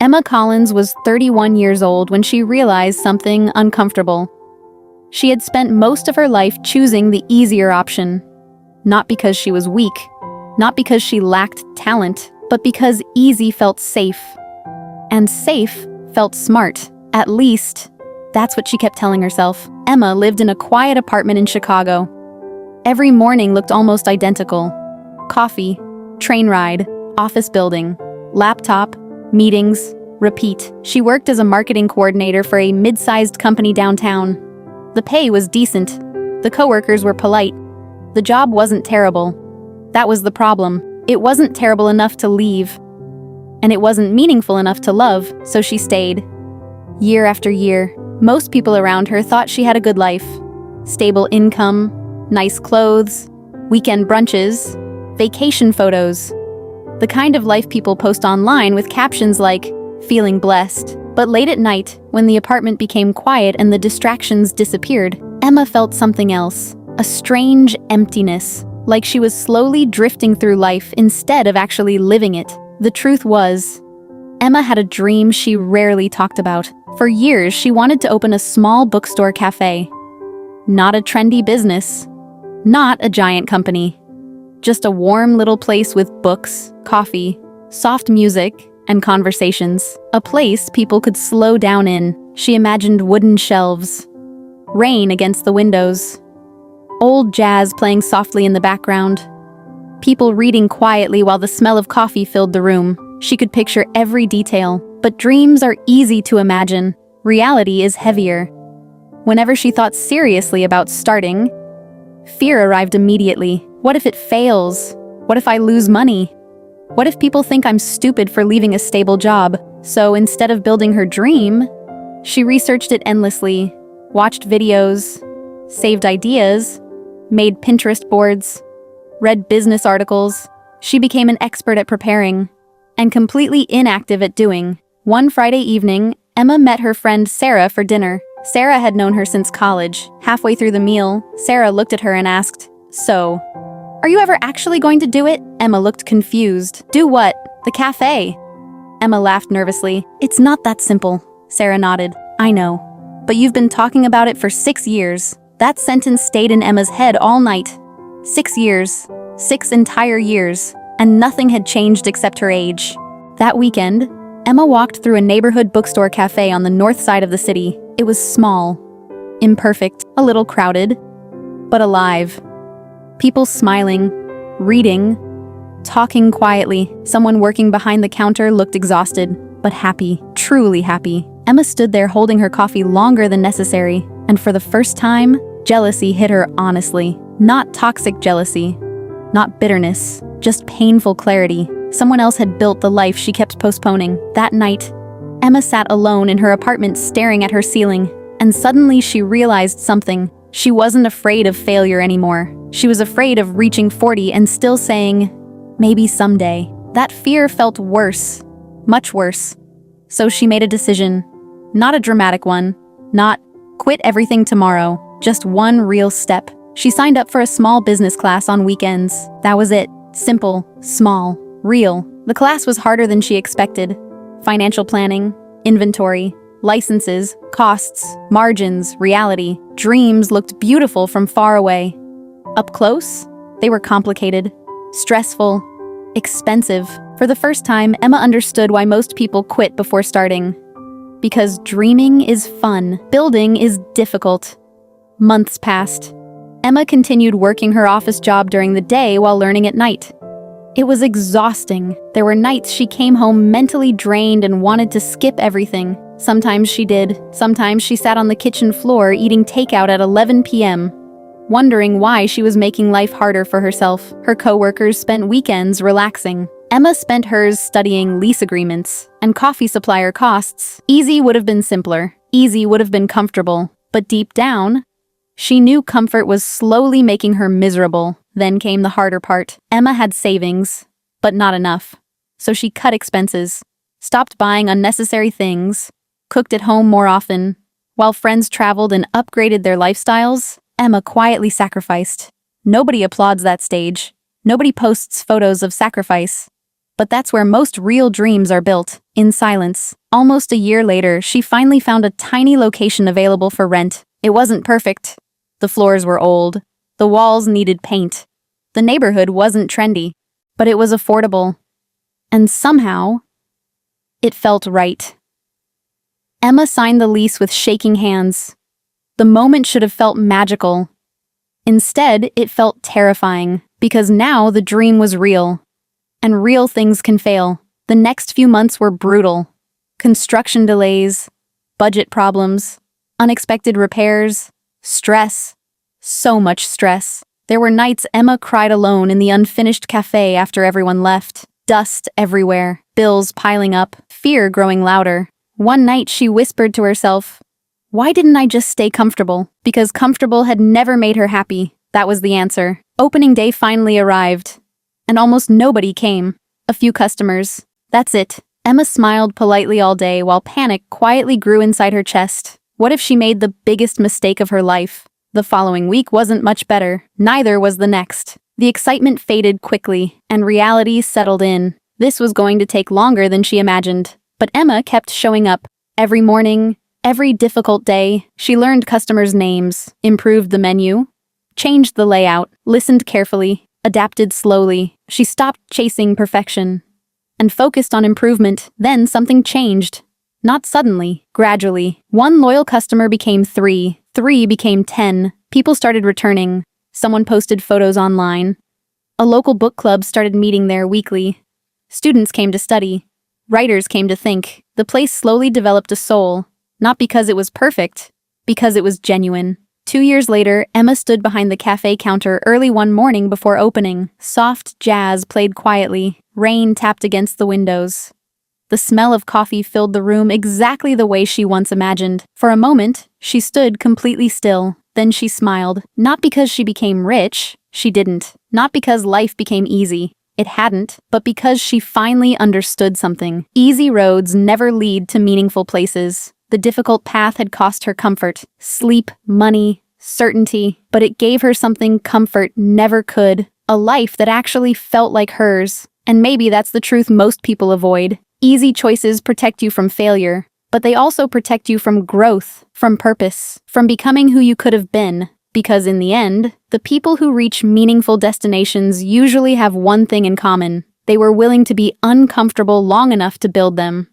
Emma Collins was 31 years old when she realized something uncomfortable. She had spent most of her life choosing the easier option. Not because she was weak, not because she lacked talent, but because easy felt safe. And safe felt smart. At least, that's what she kept telling herself. Emma lived in a quiet apartment in Chicago. Every morning looked almost identical. Coffee, train ride, office building, laptop, meetings, repeat. She worked as a marketing coordinator for a mid-sized company downtown. The pay was decent. The coworkers were polite. The job wasn't terrible. That was the problem. It wasn't terrible enough to leave. And it wasn't meaningful enough to love, so she stayed. Year after year, most people around her thought she had a good life. Stable income, nice clothes, weekend brunches, vacation photos. The kind of life people post online with captions like, "Feeling blessed." But late at night, when the apartment became quiet and the distractions disappeared, Emma felt something else. A strange emptiness, like she was slowly drifting through life instead of actually living it. The truth was, Emma had a dream she rarely talked about. For years, she wanted to open a small bookstore cafe. Not a trendy business. Not a giant company. Just a warm little place with books, coffee, soft music, and conversations. A place people could slow down in. She imagined wooden shelves, rain against the windows, old jazz playing softly in the background, people reading quietly while the smell of coffee filled the room. She could picture every detail, but dreams are easy to imagine. Reality is heavier. Whenever she thought seriously about starting, fear arrived immediately. What if it fails? What if I lose money? What if people think I'm stupid for leaving a stable job? So instead of building her dream, she researched it endlessly, watched videos, saved ideas, made Pinterest boards, read business articles. She became an expert at preparing, and completely inactive at doing. One Friday evening, Emma met her friend Sarah for dinner. Sarah had known her since college. Halfway through the meal, Sarah looked at her and asked, "So, are you ever actually going to do it?" Emma looked confused. "Do what? The cafe?" Emma laughed nervously. "It's not that simple." Sarah nodded. "I know. But you've been talking about it for 6 years." That sentence stayed in Emma's head all night. 6 years. 6 entire years. And nothing had changed except her age. That weekend, Emma walked through a neighborhood bookstore cafe on the north side of the city. It was small, imperfect, a little crowded, but alive. People smiling, reading, talking quietly. Someone working behind the counter looked exhausted, but happy, truly happy. Emma stood there holding her coffee longer than necessary, and for the first time, jealousy hit her honestly. Not toxic jealousy, not bitterness, just painful clarity. Someone else had built the life she kept postponing. That night, Emma sat alone in her apartment staring at her ceiling, and suddenly she realized something. She wasn't afraid of failure anymore. She was afraid of reaching 40 and still saying, "Maybe someday." That fear felt worse, much worse. So she made a decision. Not a dramatic one. Not, quit everything tomorrow. Just one real step. She signed up for a small business class on weekends. That was it. Simple, small, real. The class was harder than she expected. Financial planning, inventory, licenses, costs, margins, reality. Dreams looked beautiful from far away. Up close, they were complicated, stressful, expensive. For the first time, Emma understood why most people quit before starting. Because dreaming is fun, building is difficult. Months passed. Emma continued working her office job during the day while learning at night. It was exhausting. There were nights she came home mentally drained and wanted to skip everything. Sometimes she did. Sometimes she sat on the kitchen floor eating takeout at 11 p.m., wondering why she was making life harder for herself. Her coworkers spent weekends relaxing. Emma spent hers studying lease agreements and coffee supplier costs. Easy would have been simpler. Easy would have been comfortable. But deep down, she knew comfort was slowly making her miserable. Then came the harder part. Emma had savings, but not enough. So she cut expenses, stopped buying unnecessary things, cooked at home more often. While friends traveled and upgraded their lifestyles, Emma quietly sacrificed. Nobody applauds that stage. Nobody posts photos of sacrifice. But that's where most real dreams are built, in silence. Almost a year later, she finally found a tiny location available for rent. It wasn't perfect. The floors were old. The walls needed paint. The neighborhood wasn't trendy, but it was affordable. And somehow, it felt right. Emma signed the lease with shaking hands. The moment should have felt magical. Instead, it felt terrifying, because now the dream was real. And real things can fail. The next few months were brutal. Construction delays, budget problems, unexpected repairs, stress. So much stress. There were nights Emma cried alone in the unfinished cafe after everyone left. Dust everywhere, bills piling up, fear growing louder. One night she whispered to herself, "Why didn't I just stay comfortable?" Because comfortable had never made her happy. That was the answer. Opening day finally arrived. And almost nobody came. A few customers. That's it. Emma smiled politely all day while panic quietly grew inside her chest. What if she made the biggest mistake of her life? The following week wasn't much better. Neither was the next. The excitement faded quickly, and reality settled in. This was going to take longer than she imagined. But Emma kept showing up. Every morning, every difficult day, she learned customers' names, improved the menu, changed the layout, listened carefully, adapted slowly. She stopped chasing perfection and focused on improvement. Then something changed. Not suddenly, gradually. One loyal customer became 3. 3 became 10. People started returning. Someone posted photos online. A local book club started meeting there weekly. Students came to study. Writers came to think. The place slowly developed a soul. Not because it was perfect, because it was genuine. 2 years later, Emma stood behind the cafe counter early one morning before opening. Soft jazz played quietly. Rain tapped against the windows. The smell of coffee filled the room exactly the way she once imagined. For a moment, she stood completely still. Then she smiled. Not because she became rich. She didn't. Not because life became easy. It hadn't. But because she finally understood something. Easy roads never lead to meaningful places. The difficult path had cost her comfort, sleep, money, certainty. But it gave her something comfort never could. A life that actually felt like hers. And maybe that's the truth most people avoid. Easy choices protect you from failure, but they also protect you from growth, from purpose, from becoming who you could have been. Because in the end, the people who reach meaningful destinations usually have one thing in common. They were willing to be uncomfortable long enough to build them.